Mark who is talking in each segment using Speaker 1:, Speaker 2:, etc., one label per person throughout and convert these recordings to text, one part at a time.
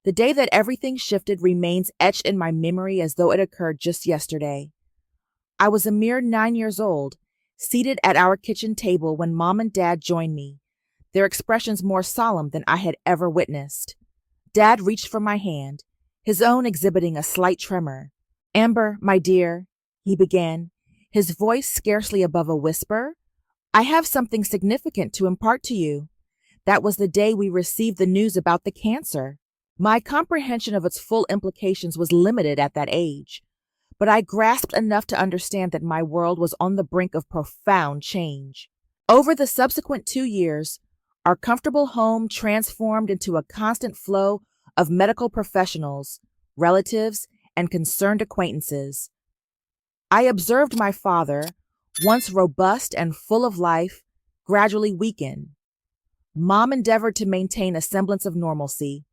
Speaker 1: The day that everything shifted remains etched in my memory as though it occurred just yesterday. I was a mere 9 years old, seated at our kitchen table when Mom and Dad joined me, their expressions more solemn than I had ever witnessed. Dad reached for my hand, his own exhibiting a slight tremor. "Amber, my dear," he began, his voice scarcely above a whisper, "I have something significant to impart to you. That was the day we received the news about the cancer. My comprehension of its full implications was limited at that age, but I grasped enough to understand that my world was on the brink of profound change. Over the subsequent 2 years, our comfortable home transformed into a constant flow of medical professionals, relatives, and concerned acquaintances. I observed my father, once robust and full of life, gradually weaken. Mom endeavored to maintain a semblance of normalcy,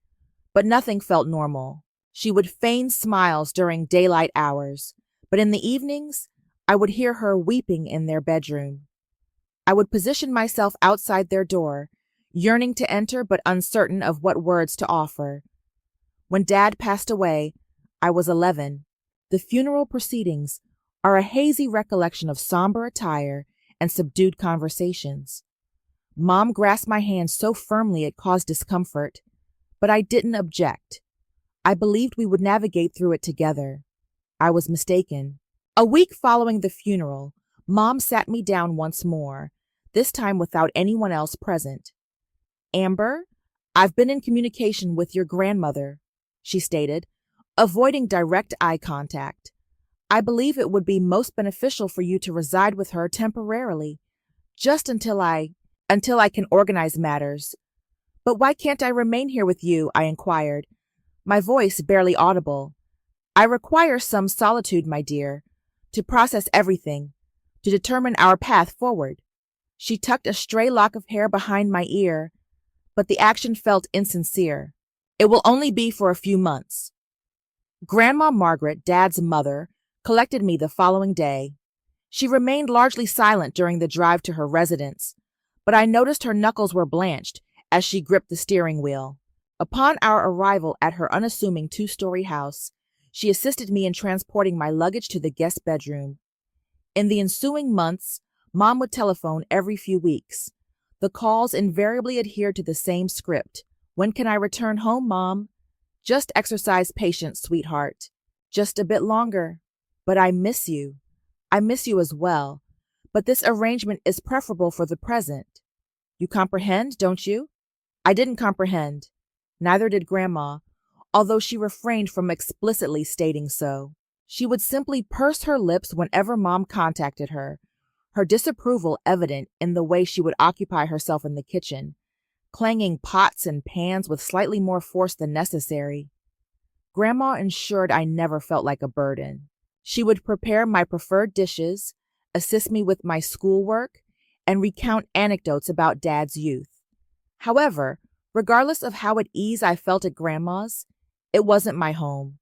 Speaker 1: but nothing felt normal. She would feign smiles during daylight hours, but in the evenings, I would hear her weeping in their bedroom. I would position myself outside their door, yearning to enter but uncertain of what words to offer. When Dad passed away, I was 11. The funeral proceedings are a hazy recollection of somber attire and subdued conversations. Mom grasped my hand so firmly it caused discomfort, but I didn't object. I believed we would navigate through it together. I was mistaken. A week following the funeral, Mom sat me down once more, this time without anyone else present. "Amber, I've been in communication with your grandmother," she stated, avoiding direct eye contact. "I believe it would be most beneficial for you to reside with her temporarily, just until I can organize matters." "But why can't I remain here with you?" I inquired, my voice barely audible. "I require some solitude, my dear, to process everything, to determine our path forward." She tucked a stray lock of hair behind my ear, but the action felt insincere. "It will only be for a few months." Grandma Margaret, Dad's mother, collected me the following day. She remained largely silent during the drive to her residence, but I noticed her knuckles were blanched as she gripped the steering wheel. Upon our arrival at her unassuming 2-story house, she assisted me in transporting my luggage to the guest bedroom. In the ensuing months, Mom would telephone every few weeks. The calls invariably adhered to the same script. "When can I return home, Mom?" "Just exercise patience, sweetheart. Just a bit longer." "But I miss you. I miss you as well. But this arrangement is preferable for the present. You comprehend, don't you?" I didn't comprehend. Neither did Grandma, although she refrained from explicitly stating so. She would simply purse her lips whenever Mom contacted her, her disapproval evident in the way she would occupy herself in the kitchen, clanging pots and pans with slightly more force than necessary. Grandma ensured I never felt like a burden. She would prepare my preferred dishes, assist me with my schoolwork, and recount anecdotes about Dad's youth. However, regardless of how at ease I felt at Grandma's, it wasn't my home.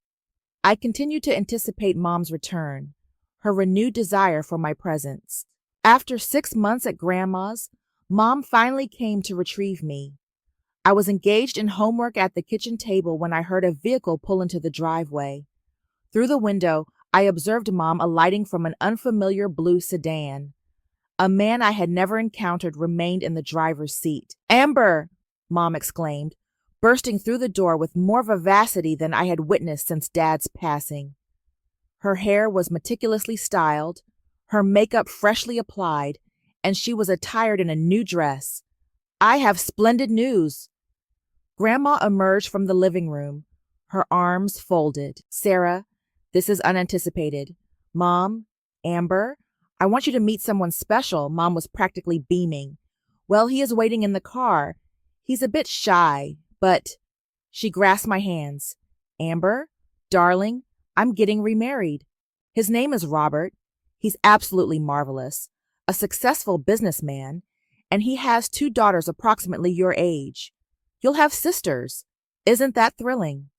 Speaker 1: I continued to anticipate Mom's return, her renewed desire for my presence. After 6 months at Grandma's, Mom finally came to retrieve me. I was engaged in homework at the kitchen table when I heard a vehicle pull into the driveway. Through the window, I observed Mom alighting from an unfamiliar blue sedan. A man I had never encountered remained in the driver's seat. "Amber!" Mom exclaimed, bursting through the door with more vivacity than I had witnessed since Dad's passing. Her hair was meticulously styled, her makeup freshly applied, and she was attired in a new dress. "I have splendid news." Grandma emerged from the living room, her arms folded. "Sarah, this is unanticipated. Mom, Amber, I want you to meet someone special." Mom was practically beaming. "Well, he is waiting in the car. He's a bit shy, but—" She grasped my hands. "Amber, darling, I'm getting remarried. His name is Robert. He's absolutely marvelous, a successful businessman, and he has 2 daughters approximately your age. You'll have sisters. Isn't that thrilling?"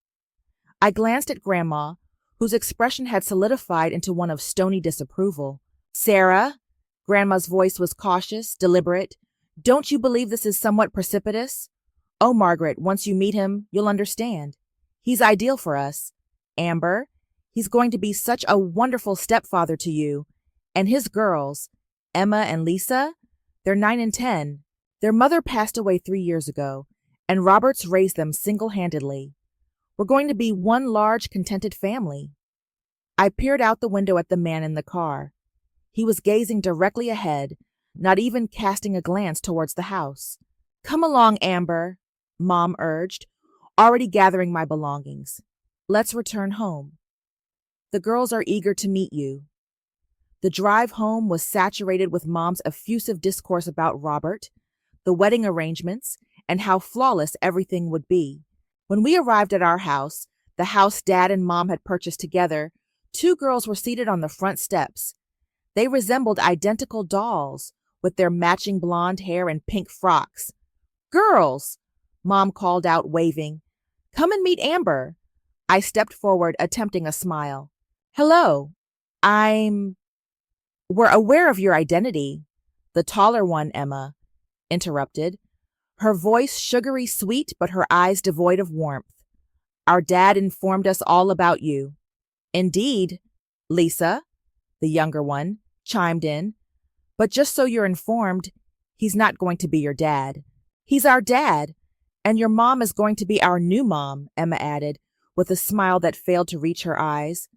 Speaker 1: I glanced at Grandma, whose expression had solidified into one of stony disapproval. "Sarah," Grandma's voice was cautious, deliberate, "don't you believe this is somewhat precipitous? Oh, Margaret, once you meet him, you'll understand. He's ideal for us. Amber, he's going to be such a wonderful stepfather to you. And his girls, Emma and Lisa, they're 9 and 10. Their mother passed away 3 years ago, and Robert's raised them single-handedly. We're going to be one large, contented family. I peered out the window at the man in the car. He was gazing directly ahead, not even casting a glance towards the house. Come along, Amber, Mom urged, already gathering my belongings. Let's return home. The girls are eager to meet you. The drive home was saturated with Mom's effusive discourse about Robert, the wedding arrangements, and how flawless everything would be. When we arrived at our house, the house Dad and Mom had purchased together, 2 girls were seated on the front steps. They resembled identical dolls, with their matching blonde hair and pink frocks. Girls, Mom called out, waving. Come and meet Amber. I stepped forward, attempting a smile. Hello. We're aware of your identity. The taller one, Emma, interrupted, her voice sugary sweet but her eyes devoid of warmth. Our dad informed us all about you. Indeed, Lisa, the younger one, chimed in. But just so you're informed, he's not going to be your dad. He's our dad, and your mom is going to be our new mom, Emma added, with a smile that failed to reach her eyes.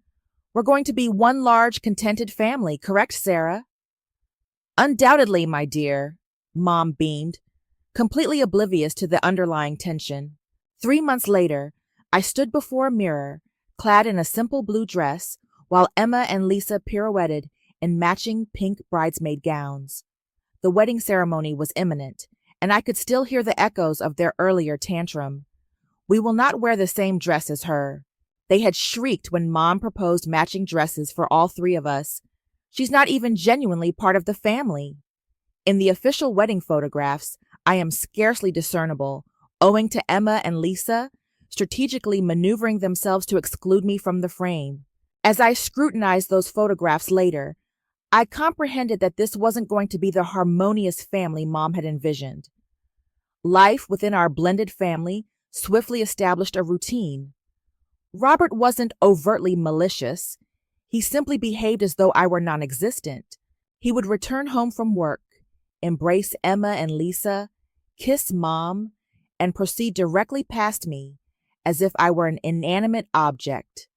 Speaker 1: We're going to be one large, contented family, correct, Sarah? Undoubtedly, my dear, Mom beamed, completely oblivious to the underlying tension. 3 months later, I stood before a mirror, clad in a simple blue dress, while Emma and Lisa pirouetted in matching pink bridesmaid gowns. The wedding ceremony was imminent, and I could still hear the echoes of their earlier tantrum. We will not wear the same dress as her. They had shrieked when Mom proposed matching dresses for all 3 of us. She's not even genuinely part of the family. In the official wedding photographs, I am scarcely discernible, owing to Emma and Lisa strategically maneuvering themselves to exclude me from the frame. As I scrutinized those photographs later, I comprehended that this wasn't going to be the harmonious family Mom had envisioned. Life within our blended family swiftly established a routine. Robert wasn't overtly malicious. He simply behaved as though I were non-existent. He would return home from work, embrace Emma and Lisa, kiss Mom, and proceed directly past me as if I were an inanimate object.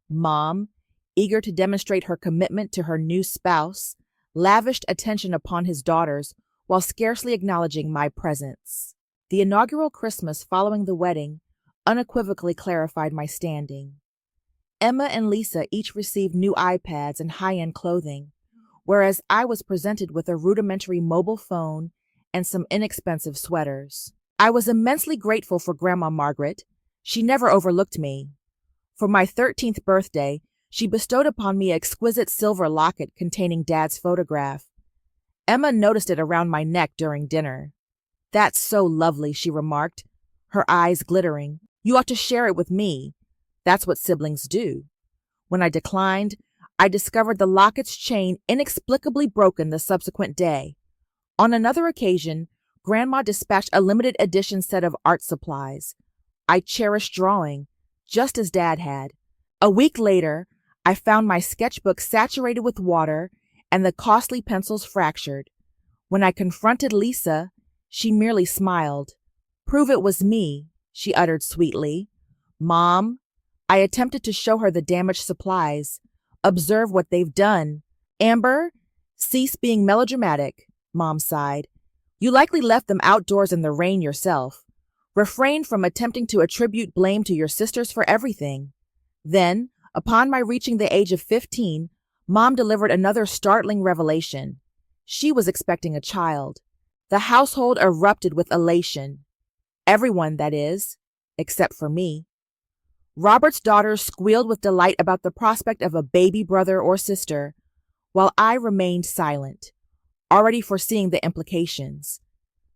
Speaker 1: Mom, eager to demonstrate her commitment to her new spouse, lavished attention upon his daughters while scarcely acknowledging my presence. The inaugural Christmas following the wedding unequivocally clarified my standing. Emma and Lisa each received new iPads and high-end clothing, whereas I was presented with a rudimentary mobile phone and some inexpensive sweaters. I was immensely grateful for Grandma Margaret. She never overlooked me. For my 13th birthday, she bestowed upon me an exquisite silver locket containing Dad's photograph. Emma noticed it around my neck during dinner. That's so lovely, she remarked, her eyes glittering. You ought to share it with me. That's what siblings do. When I declined, I discovered the locket's chain inexplicably broken the subsequent day. On another occasion, Grandma dispatched a limited edition set of art supplies. I cherished drawing, just as Dad had. A week later, I found my sketchbook saturated with water and the costly pencils fractured. When I confronted Lisa, she merely smiled. Prove it was me, she uttered sweetly. Mom, I attempted to show her the damaged supplies. Observe what they've done. Amber, cease being melodramatic, Mom sighed. You likely left them outdoors in the rain yourself. Refrain from attempting to attribute blame to your sisters for everything. Then, upon my reaching the age of 15, Mom delivered another startling revelation. She was expecting a child. The household erupted with elation. Everyone, that is, except for me. Robert's daughters squealed with delight about the prospect of a baby brother or sister, while I remained silent, already foreseeing the implications.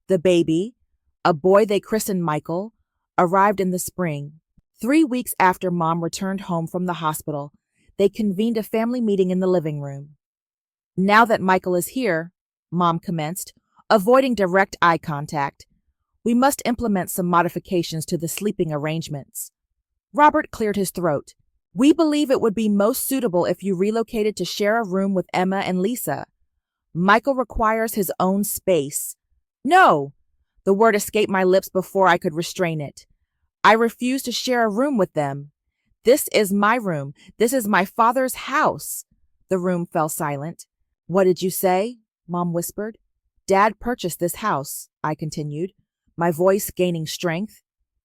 Speaker 1: The baby, a boy they christened Michael, arrived in the spring. 3 weeks after Mom returned home from the hospital, they convened a family meeting in the living room. Now that Michael is here, Mom commenced, avoiding direct eye contact, we must implement some modifications to the sleeping arrangements. Robert cleared his throat. We believe it would be most suitable if you relocated to share a room with Emma and Lisa. Michael requires his own space. No! The word escaped my lips before I could restrain it. I refuse to share a room with them. This is my room. This is my father's house. The room fell silent. What did you say? Mom whispered. Dad purchased this house, I continued, my voice gaining strength.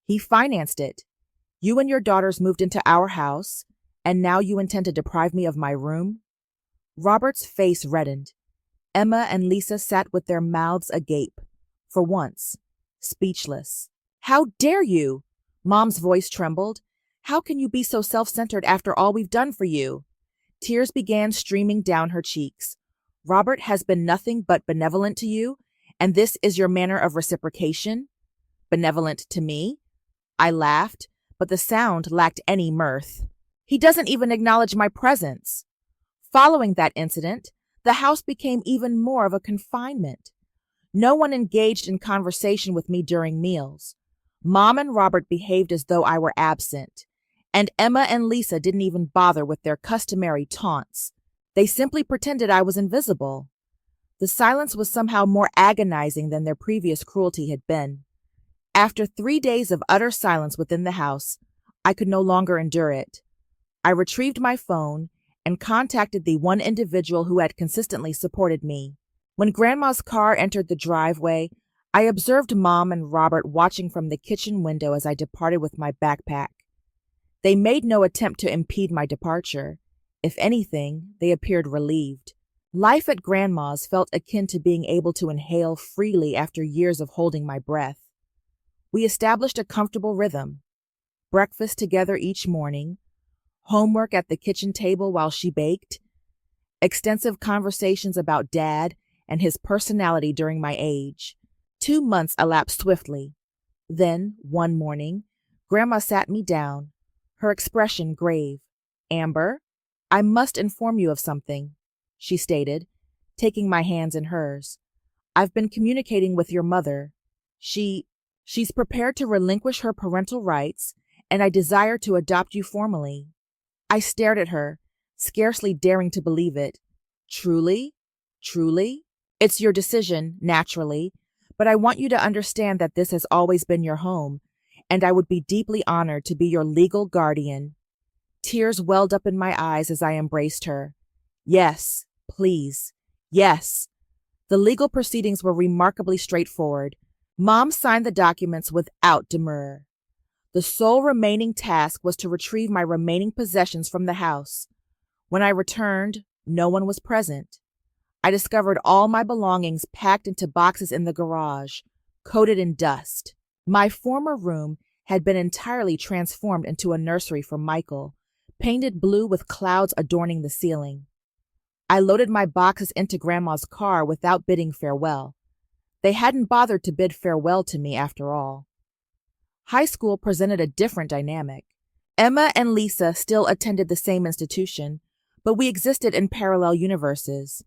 Speaker 1: He financed it. You and your daughters moved into our house, and now you intend to deprive me of my room? Robert's face reddened. Emma and Lisa sat with their mouths agape, for once, speechless. How dare you? Mom's voice trembled. How can you be so self-centered after all we've done for you? Tears began streaming down her cheeks. Robert has been nothing but benevolent to you, and this is your manner of reciprocation? Benevolent to me? I laughed, but the sound lacked any mirth. He doesn't even acknowledge my presence. Following that incident, the house became even more of a confinement. No one engaged in conversation with me during meals. Mom and Robert behaved as though I were absent, and Emma and Lisa didn't even bother with their customary taunts. They simply pretended I was invisible. The silence was somehow more agonizing than their previous cruelty had been. After 3 days of utter silence within the house, I could no longer endure it. I retrieved my phone and contacted the one individual who had consistently supported me. When Grandma's car entered the driveway, I observed Mom and Robert watching from the kitchen window as I departed with my backpack. They made no attempt to impede my departure. If anything, they appeared relieved. Life at Grandma's felt akin to being able to inhale freely after years of holding my breath. We established a comfortable rhythm. Breakfast together each morning, homework at the kitchen table while she baked, extensive conversations about Dad and his personality during my age. 2 months elapsed swiftly. Then, one morning, Grandma sat me down, her expression grave. Amber, I must inform you of something, she stated, taking my hands in hers. I've been communicating with your mother. She's prepared to relinquish her parental rights, and I desire to adopt you formally. I stared at her, scarcely daring to believe it. Truly? Truly? It's your decision, naturally, but I want you to understand that this has always been your home, and I would be deeply honored to be your legal guardian. Tears welled up in my eyes as I embraced her. Yes, please. Yes. The legal proceedings were remarkably straightforward. Mom signed the documents without demur. The sole remaining task was to retrieve my remaining possessions from the house. When I returned, no one was present. I discovered all my belongings packed into boxes in the garage, coated in dust. My former room had been entirely transformed into a nursery for Michael, painted blue with clouds adorning the ceiling. I loaded my boxes into Grandma's car without bidding farewell. They hadn't bothered to bid farewell to me after all. High school presented a different dynamic. Emma and Lisa still attended the same institution, but we existed in parallel universes.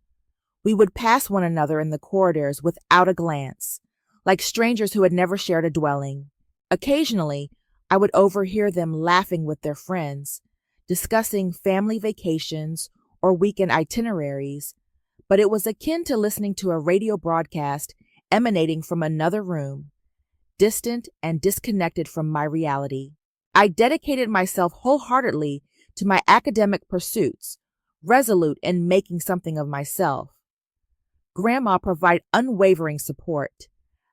Speaker 1: We would pass one another in the corridors without a glance, like strangers who had never shared a dwelling. Occasionally, I would overhear them laughing with their friends, discussing family vacations or weekend itineraries, but it was akin to listening to a radio broadcast emanating from another room, distant and disconnected from my reality. I dedicated myself wholeheartedly to my academic pursuits, resolute in making something of myself. Grandma provided unwavering support,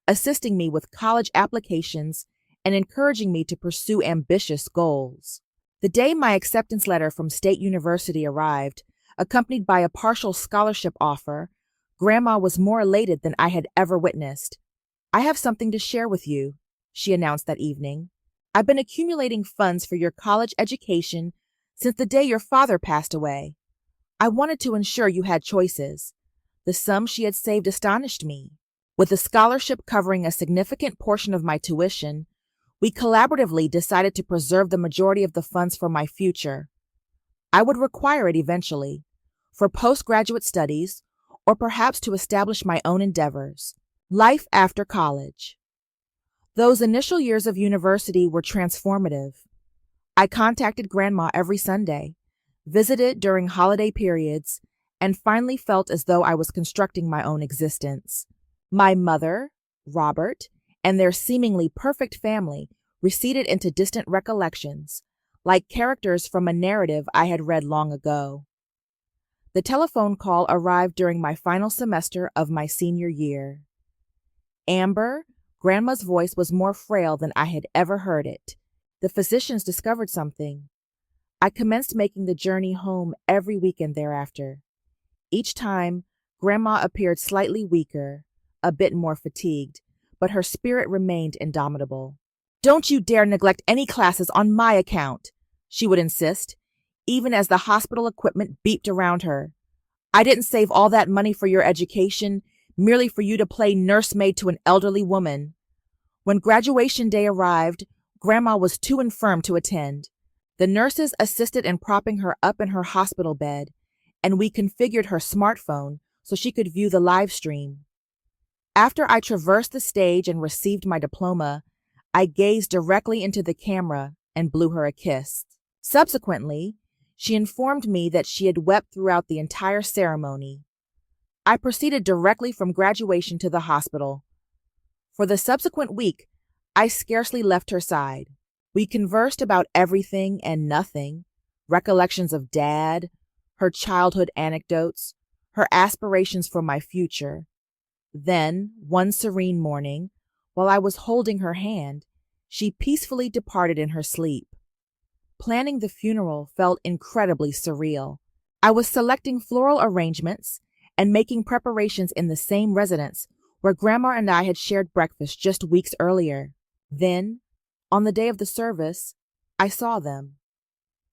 Speaker 1: assisting me with college applications and encouraging me to pursue ambitious goals. The day my acceptance letter from State University arrived, accompanied by a partial scholarship offer, Grandma was more elated than I had ever witnessed. I have something to share with you, she announced that evening. I've been accumulating funds for your college education since the day your father passed away. I wanted to ensure you had choices. The sum she had saved astonished me. With a scholarship covering a significant portion of my tuition, we collaboratively decided to preserve the majority of the funds for my future. I would require it eventually, for postgraduate studies, or perhaps to establish my own endeavors. Life after college. Those initial years of university were transformative. I contacted Grandma every Sunday, visited during holiday periods, and finally felt as though I was constructing my own existence. My mother, Robert, and their seemingly perfect family receded into distant recollections, like characters from a narrative I had read long ago. The telephone call arrived during my final semester of my senior year. Amber, Grandma's voice was more frail than I had ever heard it. The physicians discovered something. I commenced making the journey home every weekend thereafter. Each time, Grandma appeared slightly weaker, a bit more fatigued, but her spirit remained indomitable. "Don't you dare neglect any classes on my account," she would insist, even as the hospital equipment beeped around her. "I didn't save all that money for your education merely for you to play nursemaid to an elderly woman." When graduation day arrived, Grandma was too infirm to attend. The nurses assisted in propping her up in her hospital bed, and we configured her smartphone so she could view the live stream. After I traversed the stage and received my diploma, I gazed directly into the camera and blew her a kiss. Subsequently, she informed me that she had wept throughout the entire ceremony. I proceeded directly from graduation to the hospital. For the subsequent week, I scarcely left her side. We conversed about everything and nothing, recollections of Dad, her childhood anecdotes, her aspirations for my future. Then, one serene morning, while I was holding her hand, she peacefully departed in her sleep. Planning the funeral felt incredibly surreal. I was selecting floral arrangements and making preparations in the same residence where Grandma and I had shared breakfast just weeks earlier. Then, on the day of the service, I saw them.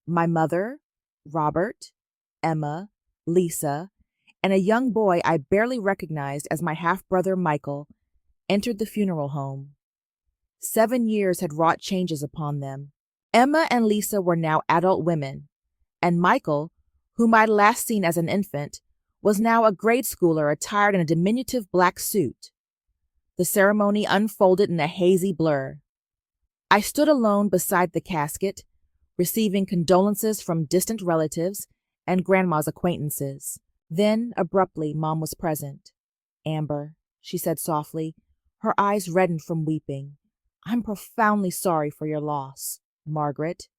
Speaker 1: My mother, Robert, Emma, Lisa, and a young boy I barely recognized as my half-brother Michael entered the funeral home. 7 years had wrought changes upon them. Emma and Lisa were now adult women, and Michael, whom I'd last seen as an infant, was now a grade schooler attired in a diminutive black suit. The ceremony unfolded in a hazy blur. I stood alone beside the casket, receiving condolences from distant relatives and Grandma's acquaintances. Then, abruptly, Mom was present. "Amber," she said softly, her eyes reddened from weeping, "I'm profoundly sorry for your loss." "Margaret."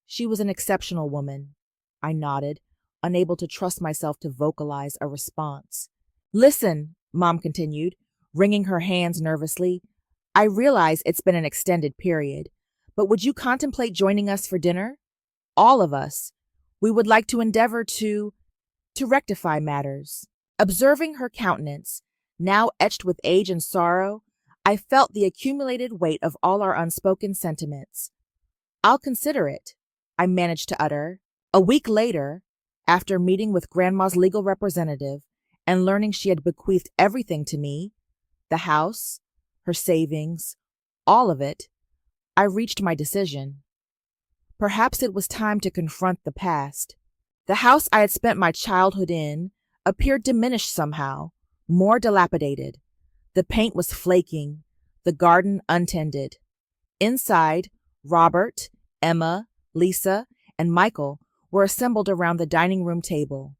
Speaker 1: She was an exceptional woman. I nodded, unable to trust myself to vocalize a response. "Listen," Mom continued, wringing her hands nervously, "I realize it's been an extended period, but would you contemplate joining us for dinner? All of us. We would like to endeavor to rectify matters." Observing her countenance, now etched with age and sorrow, I felt the accumulated weight of all our unspoken sentiments. "I'll consider it," I managed to utter. A week later, after meeting with Grandma's legal representative and learning she had bequeathed everything to me, the house, her savings, all of it, I reached my decision. Perhaps it was time to confront the past. The house I had spent my childhood in appeared diminished somehow, more dilapidated. The paint was flaking, the garden untended. Inside, Robert, Emma, Lisa, and Michael were assembled around the dining room table.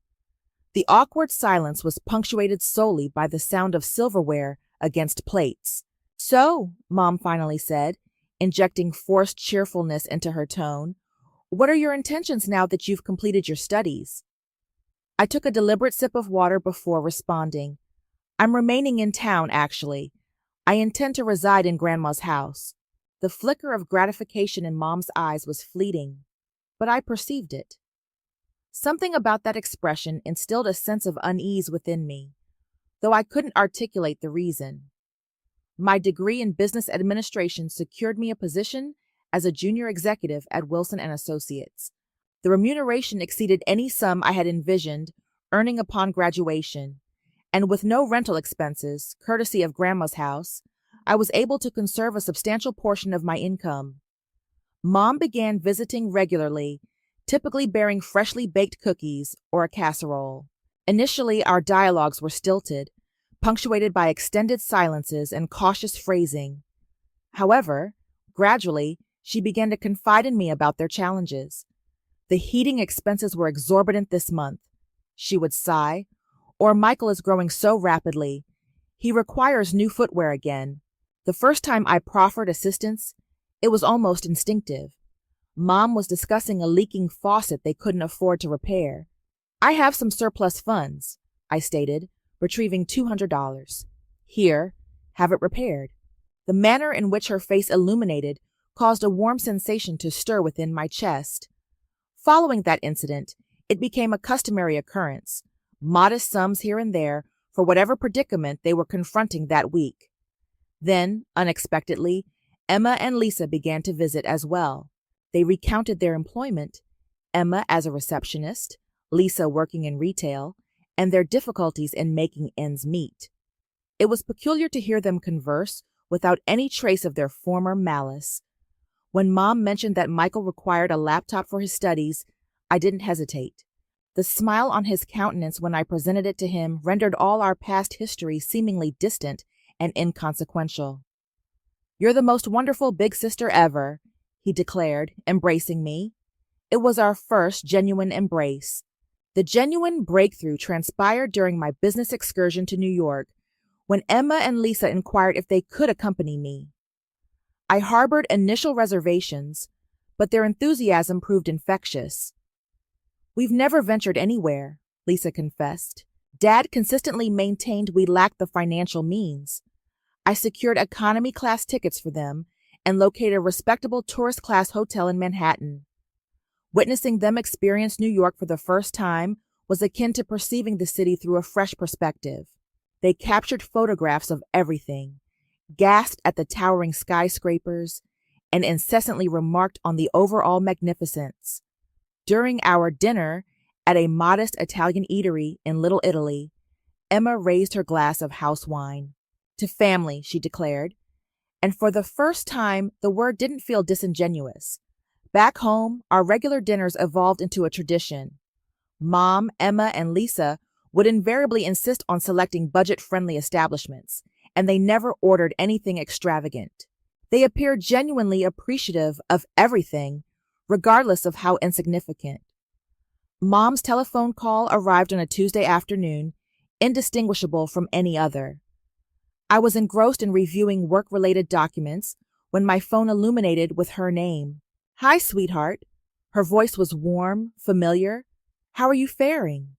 Speaker 1: The awkward silence was punctuated solely by the sound of silverware against plates. "So," Mom finally said, injecting forced cheerfulness into her tone, "what are your intentions now that you've completed your studies?" I took a deliberate sip of water before responding. "I'm remaining in town, actually. I intend to reside in Grandma's house." The flicker of gratification in Mom's eyes was fleeting, but I perceived it. Something about that expression instilled a sense of unease within me, though I couldn't articulate the reason. My degree in business administration secured me a position as a junior executive at Wilson & Associates. The remuneration exceeded any sum I had envisioned earning upon graduation, and with no rental expenses, courtesy of Grandma's house, I was able to conserve a substantial portion of my income. Mom began visiting regularly, typically bearing freshly baked cookies or a casserole. Initially, our dialogues were stilted, punctuated by extended silences and cautious phrasing. However, gradually, She began to confide in me about their challenges. The heating expenses were exorbitant this month, she would sigh, or Michael is growing so rapidly. He requires new footwear again. The first time I proffered assistance, it was almost instinctive. Mom was discussing a leaking faucet they couldn't afford to repair. I have some surplus funds, I stated, retrieving $200. Here, have it repaired. The manner in which her face illuminated caused a warm sensation to stir within my chest. Following that incident, it became a customary occurrence, modest sums here and there for whatever predicament they were confronting that week. Then, unexpectedly, Emma and Lisa began to visit as well. They recounted their employment, Emma as a receptionist, Lisa working in retail, and their difficulties in making ends meet. It was peculiar to hear them converse without any trace of their former malice. When Mom mentioned that Michael required a laptop for his studies, I didn't hesitate. The smile on his countenance when I presented it to him rendered all our past history seemingly distant and inconsequential. "You're the most wonderful big sister ever," he declared, embracing me. It was our first genuine embrace. The genuine breakthrough transpired during my business excursion to New York, when Emma and Lisa inquired if they could accompany me. I harbored initial reservations, but their enthusiasm proved infectious. "We've never ventured anywhere," Lisa confessed. "Dad consistently maintained we lacked the financial means. I secured economy class tickets for them and located a respectable tourist class hotel in Manhattan. Witnessing them experience New York for the first time was akin to perceiving the city through a fresh perspective. They captured photographs of everything, gasped at the towering skyscrapers, and incessantly remarked on the overall magnificence. During our dinner at a modest Italian eatery in Little Italy, Emma raised her glass of house wine. "To family," she declared. And for the first time, the word didn't feel disingenuous. Back home, our regular dinners evolved into a tradition. Mom, Emma, and Lisa would invariably insist on selecting budget-friendly establishments, and they never ordered anything extravagant. They appeared genuinely appreciative of everything, regardless of how insignificant. Mom's telephone call arrived on a Tuesday afternoon, indistinguishable from any other. I was engrossed in reviewing work-related documents when my phone illuminated with her name. "Hi, sweetheart." Her voice was warm, familiar. "How are you faring?"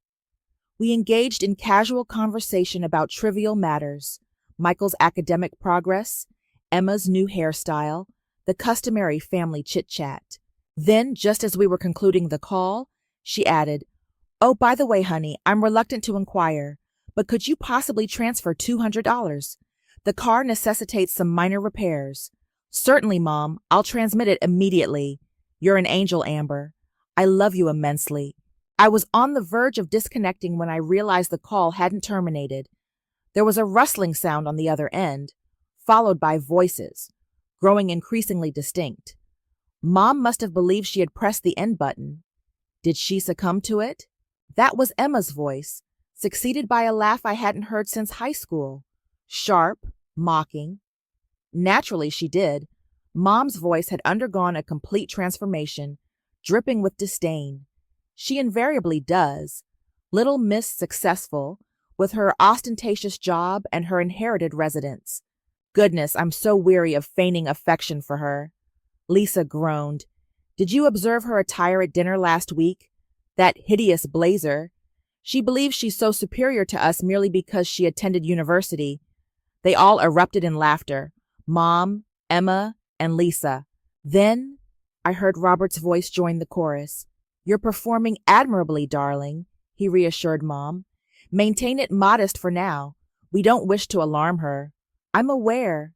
Speaker 1: We engaged in casual conversation about trivial matters, Michael's academic progress, Emma's new hairstyle, the customary family chit-chat. Then, just as we were concluding the call, she added, "Oh, by the way, honey, I'm reluctant to inquire, but could you possibly transfer $200? The car necessitates some minor repairs." "Certainly, Mom. I'll transmit it immediately. You're an angel, Amber. I love you immensely." I was on the verge of disconnecting when I realized the call hadn't terminated. There was a rustling sound on the other end, followed by voices, growing increasingly distinct. Mom must have believed she had pressed the end button. Did she succumb to it? That was Emma's voice, succeeded by a laugh I hadn't heard since high school. Sharp, mocking. Naturally, she did. Mom's voice had undergone a complete transformation, dripping with disdain. She invariably does. Little Miss Successful, with her ostentatious job and her inherited residence. Goodness, I'm so weary of feigning affection for her. Lisa groaned. "Did you observe her attire at dinner last week? That hideous blazer. She believes she's so superior to us merely because she attended university." They all erupted in laughter. Mom, Emma, and Lisa. Then I heard Robert's voice join the chorus. "You're performing admirably, darling," he reassured Mom. "Maintain it modest for now. We don't wish to alarm her." I'm aware,"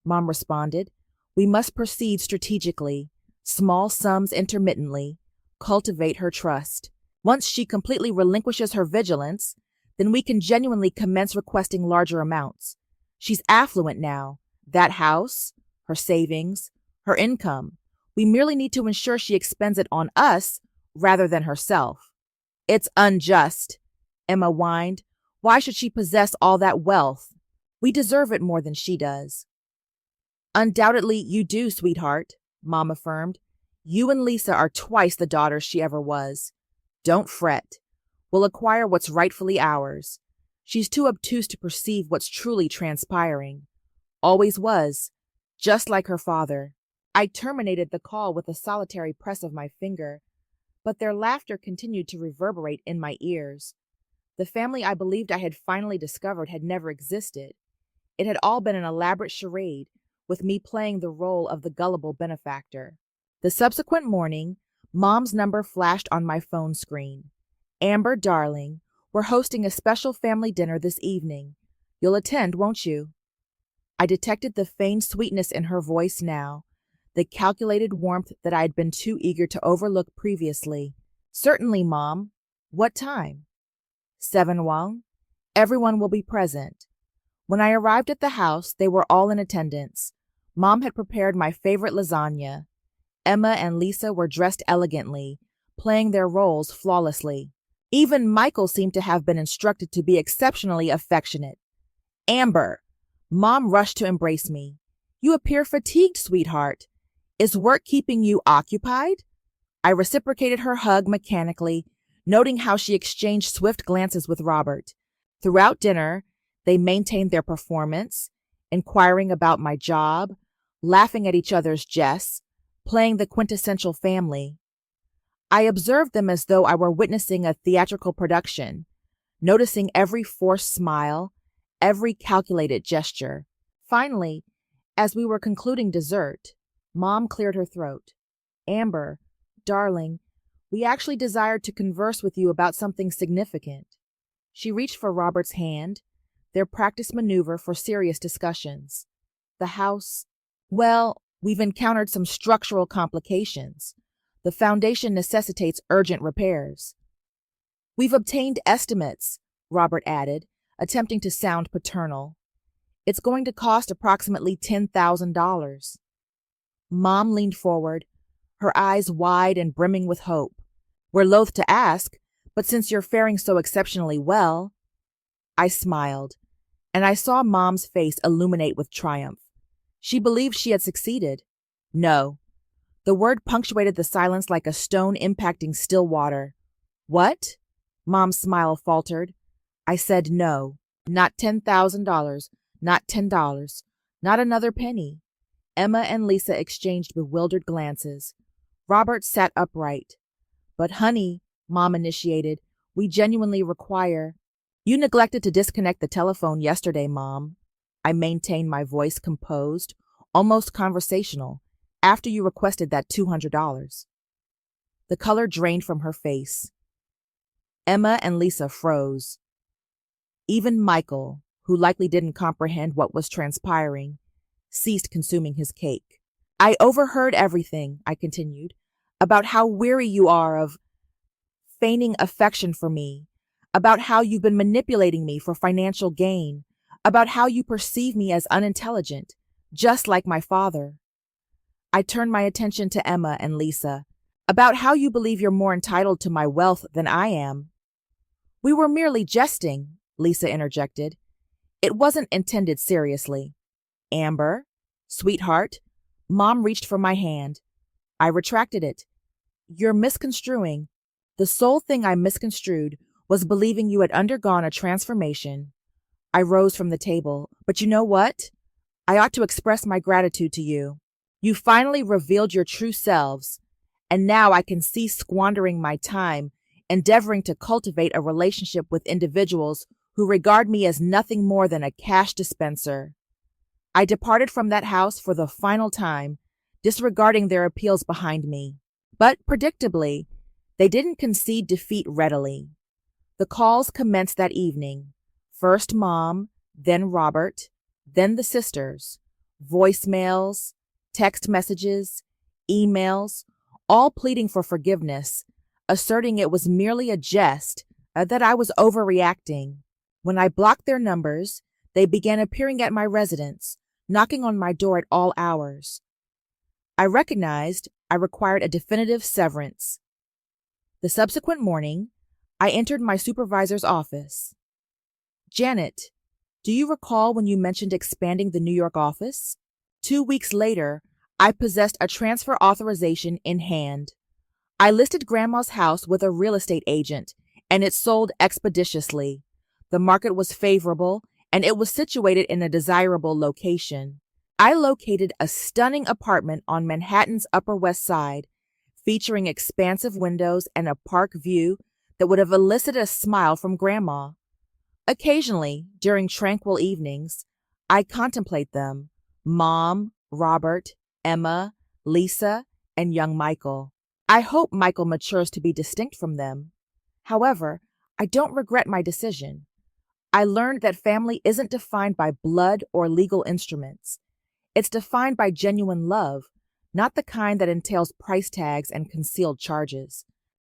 Speaker 1: Mom responded. "We must proceed strategically, small sums intermittently, cultivate her trust. Once she completely relinquishes her vigilance, then we can genuinely commence requesting larger amounts. She's affluent now. That house, her savings, her income. We merely need to ensure she expends it on us rather than herself." "It's unjust," Emma whined. "Why should she possess all that wealth? We deserve it more than she does." Undoubtedly you do, sweetheart, Mom affirmed. You and Lisa are twice the daughters she ever was. Don't fret. We'll acquire what's rightfully ours. She's too obtuse to perceive what's truly transpiring. Always was, just like her father. I terminated the call with a solitary press of my finger, but their laughter continued to reverberate in my ears. The family I believed I had finally discovered had never existed. It had all been an elaborate charade, with me playing the role of the gullible benefactor. The subsequent morning, Mom's number flashed on my phone screen. Amber, darling, we're hosting a special family dinner this evening. You'll attend, won't you? I detected the feigned sweetness in her voice now, the calculated warmth that I had been too eager to overlook previously. Certainly, Mom. What time? 7, Wang. Everyone will be present. When I arrived at the house, they were all in attendance. Mom had prepared my favorite lasagna. Emma and Lisa were dressed elegantly, playing their roles flawlessly. Even Michael seemed to have been instructed to be exceptionally affectionate. Amber! Mom rushed to embrace me. You appear fatigued, sweetheart. Is work keeping you occupied? I reciprocated her hug mechanically, noting how she exchanged swift glances with Robert. Throughout dinner, they maintained their performance, inquiring about my job, laughing at each other's jests, playing the quintessential family. I observed them as though I were witnessing a theatrical production, noticing every forced smile, every calculated gesture. Finally, as we were concluding dessert, Mom cleared her throat. Amber, darling, we actually desired to converse with you about something significant. She reached for Robert's hand, their practice maneuver for serious discussions. The house, well, we've encountered some structural complications. The foundation necessitates urgent repairs. We've obtained estimates, Robert added, attempting to sound paternal. It's going to cost approximately $10,000. Mom leaned forward, her eyes wide and brimming with hope. We're loath to ask, but since you're faring so exceptionally well. I smiled, and I saw Mom's face illuminate with triumph. She believed she had succeeded. No. The word punctuated the silence like a stone impacting still water. What? Mom's smile faltered. I said no. Not $10,000. Not $10. Not another penny. Emma and Lisa exchanged bewildered glances. Robert sat upright. But honey, Mom initiated, we genuinely require. You neglected to disconnect the telephone yesterday, Mom. I maintained my voice composed, almost conversational, after you requested that $200. The color drained from her face. Emma and Lisa froze. Even Michael, who likely didn't comprehend what was transpiring, ceased consuming his cake. I overheard everything, I continued, about how weary you are of feigning affection for me, about how you've been manipulating me for financial gain, about how you perceive me as unintelligent, just like my father. I turned my attention to Emma and Lisa, about how you believe you're more entitled to my wealth than I am. We were merely jesting, Lisa interjected. It wasn't intended seriously. Amber, sweetheart, Mom reached for my hand. I retracted it. You're misconstruing. The sole thing I misconstrued was believing you had undergone a transformation. I rose from the table, but you know what? I ought to express my gratitude to you. You finally revealed your true selves, and now I can cease squandering my time endeavoring to cultivate a relationship with individuals who regard me as nothing more than a cash dispenser. I departed from that house for the final time, disregarding their appeals behind me. But predictably, they didn't concede defeat readily. The calls commenced that evening. First Mom, then Robert, then the sisters. Voicemails, text messages, emails, all pleading for forgiveness, asserting it was merely a jest, that I was overreacting. When I blocked their numbers, they began appearing at my residence, knocking on my door at all hours. I recognized I required a definitive severance. The subsequent morning, I entered my supervisor's office. Janet, do you recall when you mentioned expanding the New York office? 2 weeks later, I possessed a transfer authorization in hand. I listed Grandma's house with a real estate agent, and it sold expeditiously. The market was favorable, and it was situated in a desirable location. I located a stunning apartment on Manhattan's Upper West Side, featuring expansive windows and a park view that would have elicited a smile from Grandma. Occasionally, during tranquil evenings, I contemplate them: Mom, Robert, Emma, Lisa, and young Michael. I hope Michael matures to be distinct from them. However, I don't regret my decision. I learned that family isn't defined by blood or legal instruments. It's defined by genuine love, not the kind that entails price tags and concealed charges.